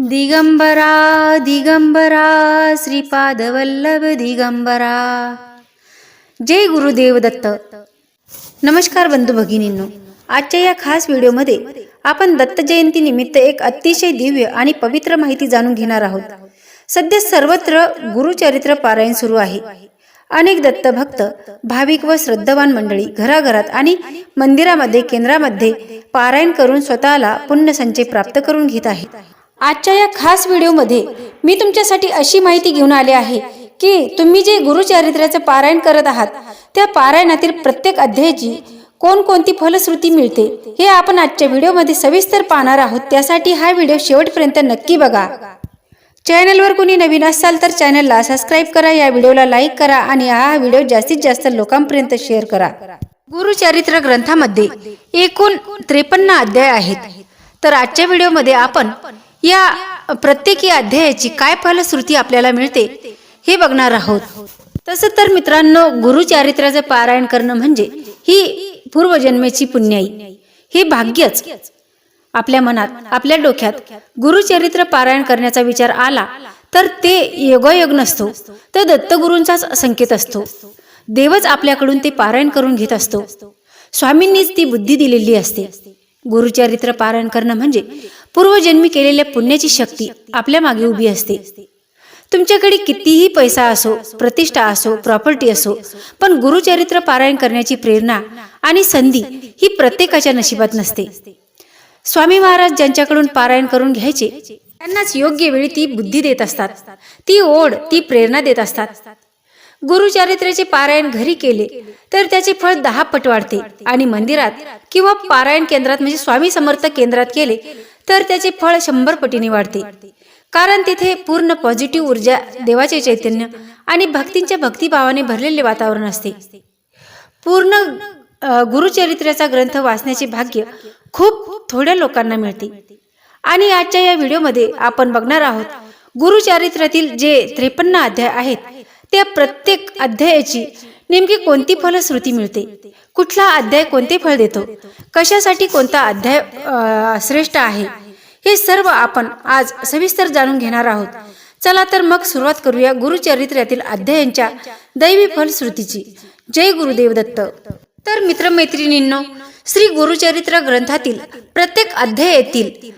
दिगंबरा दिगंबरा श्रीपादवल्लभ दिगंबरा. जय गुरुदेव दत्त. नमस्कार बंधू भगिनींनो, आजच्या या खास व्हिडिओमध्ये आपण दत्त जयंती निमित्त एक अतिशय दिव्य आणि पवित्र माहिती जाणून घेणार आहोत. सध्या सर्वत्र गुरुचरित्र पारायण सुरू आहे. अनेक दत्त भक्त, भाविक व श्रद्धावान मंडळी घराघरात आणि मंदिरामध्ये, केंद्रामध्ये पारायण करून स्वतःला पुण्य संचय प्राप्त करून घेत आहेत. आजच्या या खास व्हिडिओमध्ये मी तुमच्यासाठी अशी माहिती घेऊन आले आहे की तुम्ही जे गुरुचरित्राचे पारायण करत आहात त्या पारायणातील प्रत्येक अध्यायाची कोणकोणती फलश्रुती मिळते हे आपण आजच्या व्हिडिओमध्ये सविस्तर पाहणार आहोत. त्यासाठी हा व्हिडिओ शेवटपर्यंत नक्की बघा. चॅनलवर कोणी नवीन असाल तर चॅनलला सबस्क्राईब करा, या व्हिडिओला लाईक करा आणि हा व्हिडिओ जास्तीत जास्त लोकांपर्यंत शेअर करा. गुरुचरित्र ग्रंथामध्ये एकूण 53 अध्याय आहेत. तर आजच्या व्हिडिओमध्ये आपण या प्रत्येकी अध्यायाची काय फलश्रुती आपल्याला मिळते हे बघणार आहोत. तसं तर मित्रांनो, गुरुचरित्राचे पारायण करणं म्हणजे ही पूर्वजन्मेची पुण्याई, हे भाग्यच. आपल्या मनात, आपल्या डोक्यात गुरुचरित्र पारायण करण्याचा विचार आला तर ते योगायोग नसतो, तर दत्तगुरूंचाच संकेत असतो. देवच आपल्याकडून ते पारायण करून घेत असतो. स्वामींनीच ती बुद्धी दिलेली असते. गुरुचरित्र पारायण करणं म्हणजे पूर्वजन्मी केलेल्या पुण्याची शक्ती आपल्या मागे उभी असते. तुमच्याकडे कितीही पैसा असो, प्रतिष्ठा असो, प्रॉपर्टी असो, पण गुरुचरित्र पारायण करण्याची प्रेरणा आणि संधी ही प्रत्येकाच्या नशिबात नसते. स्वामी महाराज ज्यांच्याकडून पारायण करून घ्यायचे त्यांनाच योग्य वेळी ती बुद्धी देत असतात, ती ओढ, ती प्रेरणा देत असतात. गुरुचरित्राचे पारायण घरी केले तर त्याचे फळ 10 पट वाढते आणि मंदिरात किंवा पारायण केंद्रात म्हणजे स्वामी समर्थ केंद्रात केले तर त्याचे फळ 100 पटीने वाढते. कारण तिथे पूर्ण पॉझिटिव्ह ऊर्जा, देवाचे चैतन्य आणि भक्तींच्या भक्तिभावाने भरलेले वातावरण असते. पूर्ण गुरुचरित्राचा ग्रंथ वाचण्याचे भाग्य खूप थोड्या लोकांना मिळते. आणि आजच्या या व्हिडिओमध्ये आपण बघणार आहोत गुरुचरित्रातील जे 53 अध्याय आहेत त्या प्रत्येक अध्यायाची नेमकी कोणती फलश्रुती मिळते, कुठला अध्याय कोणते फळ देतो, कशासाठी कोणता अध्याय श्रेष्ठ आहे, हे सर्व आपण आज सविस्तर जाणून घेणार आहोत. चला तर मग सुरुवात करूया गुरुचरित्रातील अध्यायांच्या दैवी फलश्रुतीची. जय गुरुदेव दत्त. तर मित्रमैत्रिणींनो, श्री गुरुचरित्र ग्रंथातील प्रत्येक अध्यायातील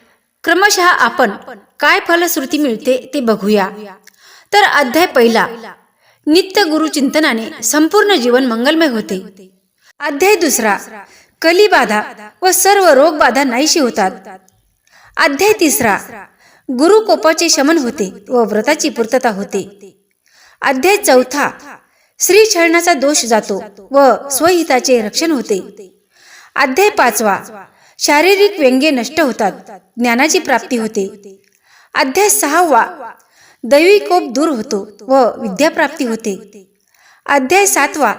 क्रमशः आपण काय फलश्रुती मिळते ते बघूया. तर अध्याय पहिला, नित्य गुरुचिंतनाने संपूर्ण जीवन मंगलमय होते. अध्याय दुसरा, कलीबाधा व सर्व रोगबाधा नाहीशी होतात. अध्याय तिसरा, गुरुकोपाचे शमन होते व व्रताची पूर्तता होते. अध्याय चौथा, श्री छळण्याचा दोष जातो व स्वहिताचे रक्षण होते. अध्याय पाचवा, शारीरिक व्यंगे नष्ट होतात, ज्ञानाची प्राप्ती होते. अध्याय 6वा, दैवी कोप दूर होतो व विद्याप्राप्ती होते. अध्याय 7वा,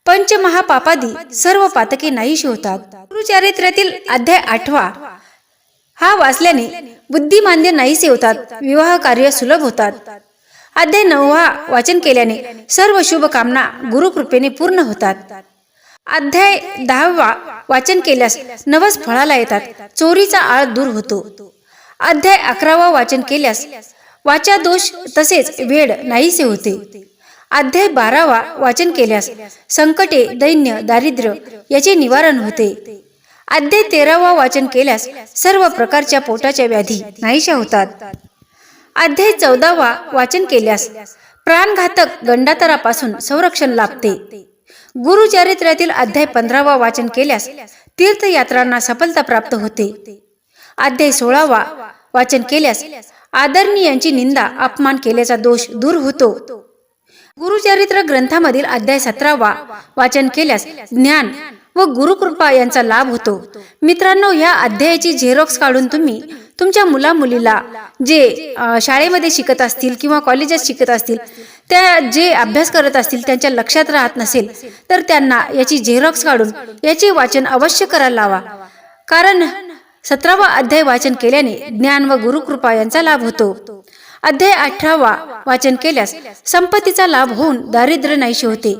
पंचमहापापादी सर्व पातके नाहीशी होतात. गुरुचरित्रातील अध्याय 8वा, हा वाचल्याने बुद्धिमांद्य नाहीसे होतात, विवाह कार्य सुलभ होतात. अध्याय 9वा वाचन केल्याने सर्व शुभ कामना गुरुकृपेने पूर्ण होतात. अध्याय 10वा वाचन केल्यास नवस फळाला येतात, चोरीचा आळ दूर होतो. अध्याय 11वा वाचन केल्यास वाचा दोष तसेच वेड नाहीसे होते. अध्याय 12वा वाचन केल्यास संकटे, दैन्य, दारिद्र्य याचे निवारण होते. अध्याय 13वा वाचन केल्यास सर्व प्रकारच्या पोटाच्या व्याधी नाहीशा होतात. अध्याय 14वा वाचन केल्यास प्राणघातक गंडातरापासून संरक्षण लाभते. गुरुचरित्रातील अध्याय 15वा वाचन केल्यास तीर्थयात्रांना सफलता प्राप्त होते. अध्याय 16वा वाचन केल्यास आदरणीयांची निंदा, अपमान केल्याचा दोष दूर होतो. गुरुचरित्र ग्रंथामधील अध्याय 17वा वाचन केल्यास ज्ञान व गुरुकृपा यांचा लाभ होतो. मित्रांनो, या अध्यायाची झेरॉक्स काढून तुम्ही तुमच्या मुला-मुलीला जे शाळेमध्ये शिकत असतील किंवा कॉलेजात शिकत असतील, त्या जे अभ्यास करत असतील त्यांच्या लक्षात राहत नसेल तर त्यांना याची झेरॉक्स काढून याचे वाचन अवश्य करायला लावा. कारण 17वा अध्याय वाचन केल्याने ज्ञान व गुरुकृपा यांचा लाभ होतो. अध्याय 18वा वाचन केल्यास संपत्तीचा लाभ होऊन दारिद्र्य नाहीसे होते.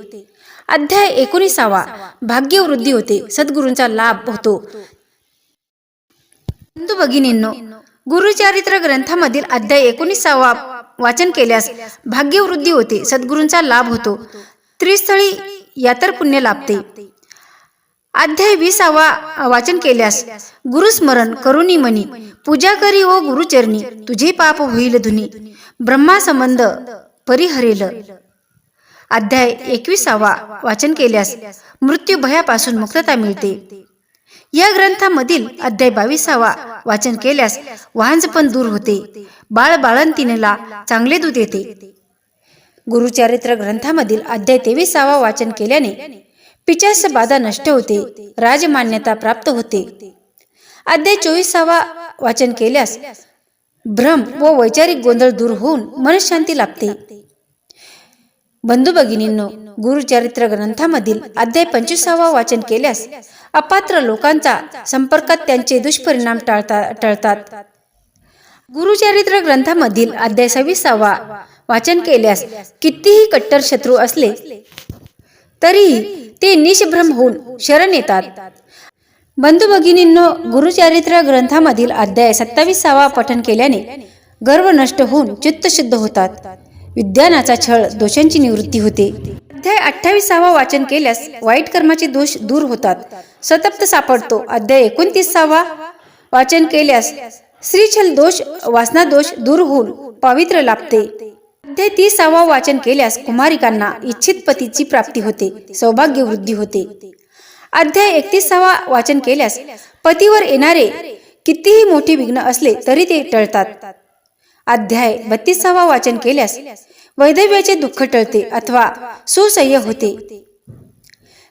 अध्याय 19वा, भाग्यवृद्धी होते, सद्गुरूंचा लाभ होतो. बंधू भगिनींनो, गुरुचरित्र ग्रंथामधील अध्याय 19 वाचन केल्यास भाग्यवृद्धी होते, सद्गुरूंचा लाभ होतो, त्रिस्थळी यातर पुण्य लाभते. अध्याय 20 वाचन केल्यास गुरुस्मरण करुणी मनी, पूजा करी ओ गुरुचरणी, तुझे पाप होईल धुनी, ब्रह्मा संबंध परिहरेल. अध्याय 21 वाचन केल्यास मृत्यू भयापासून मुक्तता मिळते. या ग्रंथामधील अध्याय 22 वाचन केल्यास वाहनजपण दूर होते, बाळ बाळंतीणीला चांगले दूध येते. गुरुचरित्र ग्रंथामधील अध्याय 23 वाचन केल्याने पिचास बाधा नष्ट होते, राजमान्यता प्राप्त होते. अध्याय 24 वाचन केल्यास भ्रम व वैचारिक गोंधळ दूर होऊन मनशांती लाभते. बंधू भगिनींनो, गुरुचरित्र ग्रंथामधील अध्याय 25 वाचन केल्यास अपात्र लोकांचा संपर्कात त्यांचे दुष्परिणाम टळतात. गुरुचरित्र ग्रंथामधील अध्याय 26 वाचन केल्यास कितीही कट्टर शत्रू असले तरीही ते निष्भ्रम होऊन शरण येतात. बंधू भगिनींनो, गुरुचरित्र ग्रंथामधील अध्याय 27 पठन केल्याने गर्व नष्ट होऊन चित्त शुद्ध होतात, विज्ञानाचा छळ दोषांची निवृत्ती होते. अध्याय 28 वाचन केल्यास वाईट कर्माचे दोष दूर होतात, सतप्त सापडतो. अध्याय 29 वाचन केल्यास श्रीछल दोष वासना दोष दूर होऊन पवित्र लाभते. अध्याय 30 वाचन केल्यास कुमारिकांना इच्छित पतीची प्राप्ती होते, सौभाग्य वृद्धी होते. अध्याय 31 वाचन केल्यास पतीवर येणारे कितीही मोठी विघ्न असले तरी ते टळतात. अध्याय 32 वाचन केल्यास वैधव्याचे दुःख टळते अथवा सुसह्य होते.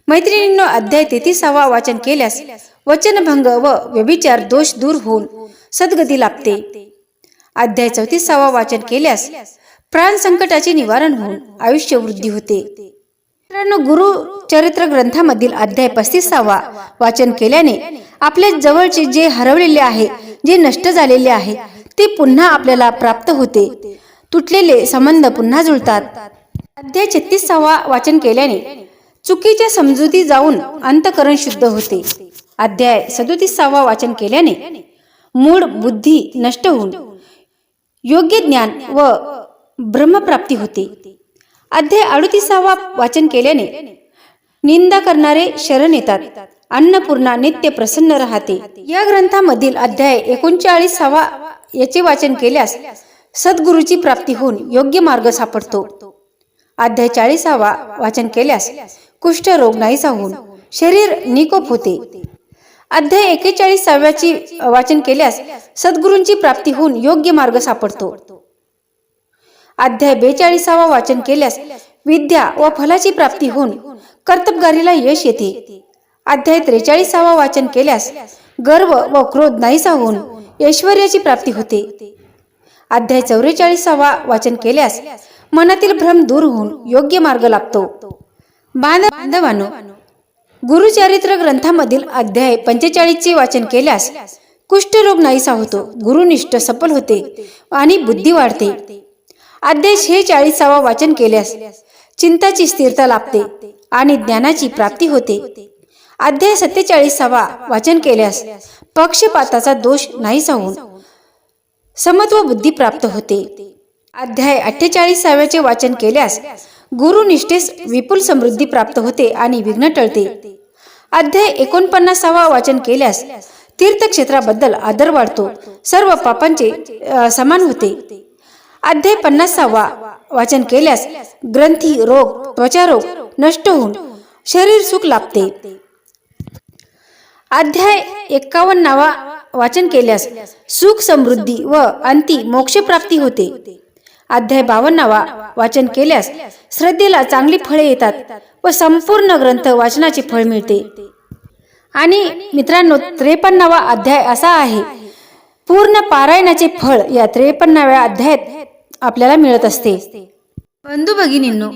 मैत्रिणींनो, अध्याय 33 वाचन केल्यास वचनभंग व व्यभिचार दोष दूर होऊन सद्गती लाभते. अध्याय 34 वाचन केल्यास प्राण संकटाचे निवारण होऊन आयुष्य वृद्धी होते. मित्रांनो, गुरुचरित्र ग्रंथामधील अध्याय 35 वाचन केल्याने आपल्या जवळचे जे हरवलेले आहे, जे नष्ट झालेले आहे, ते पुन्हा आपल्याला प्राप्त होते. तुटलेले संबंध पुन्हा जुळतात. अध्याय 36 वाचन केल्याने चुकीच्या समजुती जाऊन अंतःकरण शुद्ध होते. अध्याय 37 वाचन केल्याने मूळ बुद्धी नष्ट होऊन योग्य ज्ञान व ब्रह्मप्राप्ती होते. अध्याय 38 वाचन केल्याने निंदा करणारे शरण येतात, अन्नपूर्णा नित्य प्रसन्न राहते. या ग्रंथामधील अध्याय 39 याचे वाचन केल्यास सद्गुरूची प्राप्ती होऊन योग्य मार्ग सापडतो. अध्याय 40 वाचन केल्यास कुष्ठरोग नाहीसा होऊन शरीर निकोप होते. अध्याय 41 वाचन केल्यास सद्गुरूंची प्राप्ती होऊन योग्य मार्ग सापडतो. अध्याय 42 वाचन केल्यास विद्या व फलाची प्राप्ती होऊन कर्तबगारीला यश येते. अध्याय 43 वाचन केल्यास गर्व व क्रोध नाहीसा होऊन ऐश्वर्याची प्राप्ती होते. अध्याय 44 वाचन केल्यास मनातील भ्रम दूर होऊन योग्य मार्ग लाभतो. बांधवांनो, गुरुचरित्र ग्रंथामधील अध्याय 45 वाचन केल्यास कुष्ठरोग नाहीसा होतो, गुरुनिष्ठ सफल होते आणि बुद्धी वाढते. अध्याय 46 वाचन केल्यास चिंताची स्थिरता लाभते आणि ज्ञानाची प्राप्ती होते. अध्याय 47 वाचन केल्यास पक्षपाताचा दोष नाहीसा होऊन समत्व बुद्धी प्राप्त होते. अध्याय 48 वाचन केल्यास गुरुनिष्ठेस विपुल समृद्धी प्राप्त होते आणि विघ्न टळते. अध्याय 49 वाचन केल्यास तीर्थक्षेत्राबद्दल आदर वाढतो, सर्व पापांचे समान होते. अध्याय 50 वाचन केल्यास ग्रंथी रोग त्वचा रोग नष्ट होऊन शरीर सुख लाभते. अध्याय 51 वाचन केल्यास सुख समृद्धी व अंती मोक्ष प्राप्ती होते. अध्याय 52 वाचन केल्यास श्रद्धेला चांगली फळे येतात व संपूर्ण ग्रंथ वाचनाचे फळ मिळते. आणि मित्रांनो, 53 अध्याय असा आहे, पूर्ण पारायणाचे फळ या 53व्या अध्यायात आपल्याला मिळत असते. बंधू भगिनींनो,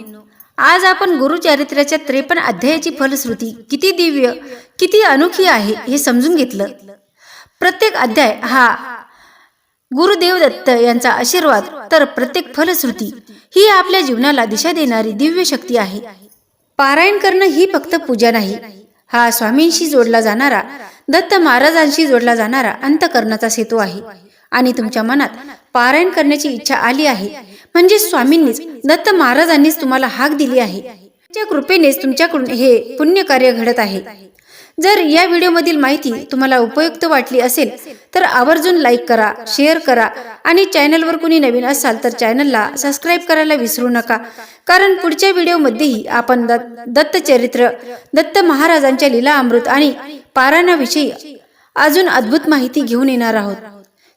आज आपण गुरुचरित्राच्या 53 अध्यायाची फलश्रुती किती दिव्य, किती अनोखी आहे हे समजून घेतलं. प्रत्येक अध्याय हा गुरुदेव दत्त यांचा आशीर्वाद, तर प्रत्येक फलश्रुती ही आपल्या जीवनाला दिशा देणारी दिव्य शक्ती आहे. पारायण करणं ही फक्त पूजा नाही, हा स्वामींशी जोडला जाणारा, दत्त महाराजांशी जोडला जाणारा अंतःकरणाचा सेतू आहे. आणि तुमच्या मनात पारायण करण्याची इच्छा आली आहे, म्हणजे स्वामींनीच, दत्त महाराजांनीच तुम्हाला हाक दिली आहे. त्यांच्या कृपेनेच तुमच्याकडून हे पुण्य कार्य घडत आहे. जर या व्हिडिओमधील माहिती तुम्हाला उपयुक्त वाटली असेल तर आवर्जून लाईक करा, शेअर करा आणि चॅनलवर कोणी नवीन असाल तर चॅनलला सबस्क्राईब करायला विसरू नका. कारण पुढच्या व्हिडिओमध्येही आपण दत्तचरित्र, दत्त महाराजांच्या लीला अमृत आणि पारायणाविषयी अजून अद्भुत माहिती घेऊन येणार आहोत.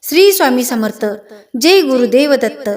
श्री स्वामी समर्थ. जय गुरुदेव दत्त.